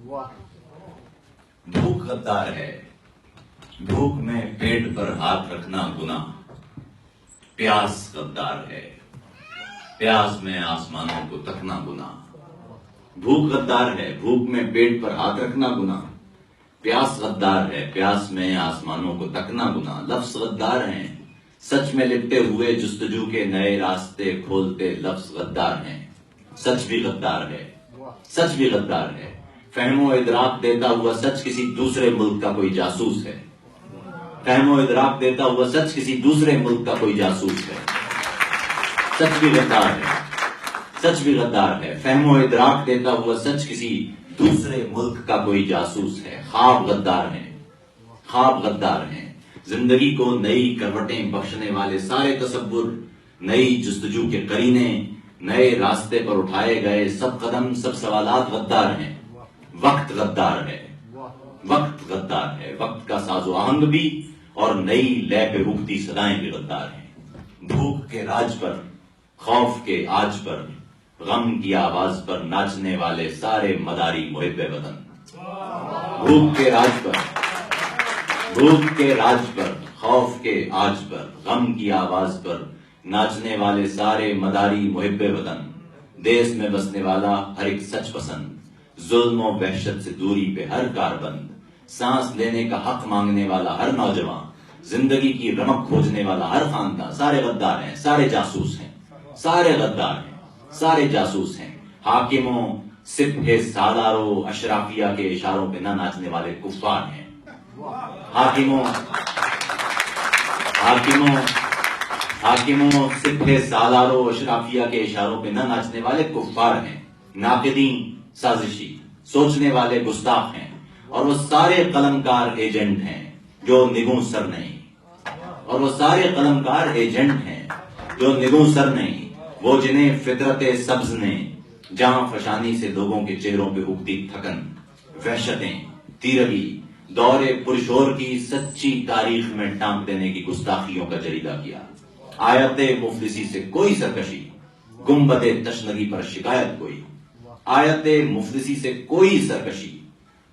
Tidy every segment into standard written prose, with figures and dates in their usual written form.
بھوک غدار ہے، بھوک میں پیٹ پر ہاتھ رکھنا گناہ، پیاس غدار ہے، پیاس میں آسمانوں کو تکنا گناہ۔ بھوک غدار ہے، بھوک میں پیٹ پر ہاتھ رکھنا گناہ، پیاس غدار ہے، پیاس میں آسمانوں کو تکنا گناہ۔ لفظ غدار ہیں، سچ میں لپٹے ہوئے جستجو کے نئے راستے کھولتے لفظ غدار ہیں۔ سچ بھی غدار ہے، سچ بھی غدار ہے، فہم و ادراک دیتا ہوا سچ کسی دوسرے ملک کا کوئی جاسوس ہے۔ فہم و ادراک دیتا ہوا سچ کسی دوسرے ملک کا کوئی جاسوس ہے۔ سچ بھی غدار ہے، سچ بھی غدار ہے، فہم و ادراک دیتا ہوا سچ کسی دوسرے ملک کا کوئی جاسوس ہے۔ خواب غدار ہیں، خواب غدار ہیں، زندگی کو نئی کروٹیں بخشنے والے سارے تصور، نئی جستجو کے قرینے، نئے راستے پر اٹھائے گئے سب قدم، سب سوالات غدار ہیں۔ وقت غدار ہے، وقت غدار ہے، وقت کا ساز و آہنگ بھی اور نئی لے پہ اگتی صدائیں بھی غدار ہیں۔ بھوک کے راج پر، خوف کے آج پر، غم کی آواز پر ناچنے والے سارے مداری محب وطن۔ بھوک کے راج پر، بھوک کے راج پر، خوف کے آج پر، غم کی آواز پر ناچنے والے سارے مداری محب وطن۔ دیس میں بسنے والا ہر ایک سچ پسند، ظلم و وحشت سے دوری پہ ہر کاربند، سانس لینے کا حق مانگنے والا ہر نوجوان، زندگی کی رمق کھوجنے والا ہر خاندان، سارے غدار ہیں، سارے جاسوس ہیں، سارے غدار ہیں، سارے جاسوس ہیں۔ حاکموں، سپہ سالاروں، اشرافیہ کے اشاروں پہ نہ ناچنے والے کفار ہیں۔ حاکموں، سپہ سالاروں، اشرافیہ کے اشاروں پہ نہ ناچنے والے کفار ہیں۔ ناقدین سازشی، سوچنے والے گستاخ ہیں، اور وہ سارے قلمکار ایجنٹ ہیں جو نگوں سر نہیں، اور وہ سارے قلمکار ایجنٹ ہیں جو نگوں سر نہیں، وہ جنہیں فطرت سبز نے جہاں فشانی سے لوگوں کے چہروں پہ اگتی تھکن، وحشتیں، تیرگی، دور پرشور کی سچی تاریخ میں ٹانک دینے کی گستاخیوں کا جریدہ کیا۔ آیت مفلسی سے کوئی سرکشی، گنبد تشنگی پر شکایت کوئی۔ آیت مفلسی سے کوئی سرکشی،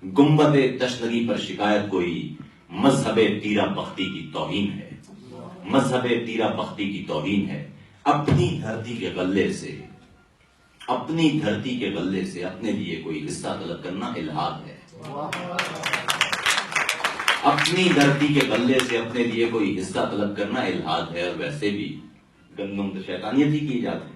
گنبد تشنگی پر شکایت کوئی، مذہب تیرا بختی کی توہین ہے، مذہب تیرا بختی کی توہین ہے۔ اپنی دھرتی کے غلے سے، اپنی دھرتی کے غلے سے اپنے لیے کوئی حصہ طلب کرنا الحاد ہے۔ اپنی دھرتی کے غلے سے اپنے لیے کوئی حصہ طلب کرنا الحاد ہے، اور ویسے بھی گندم تو شیطانیت ہی کی جاتی ہے۔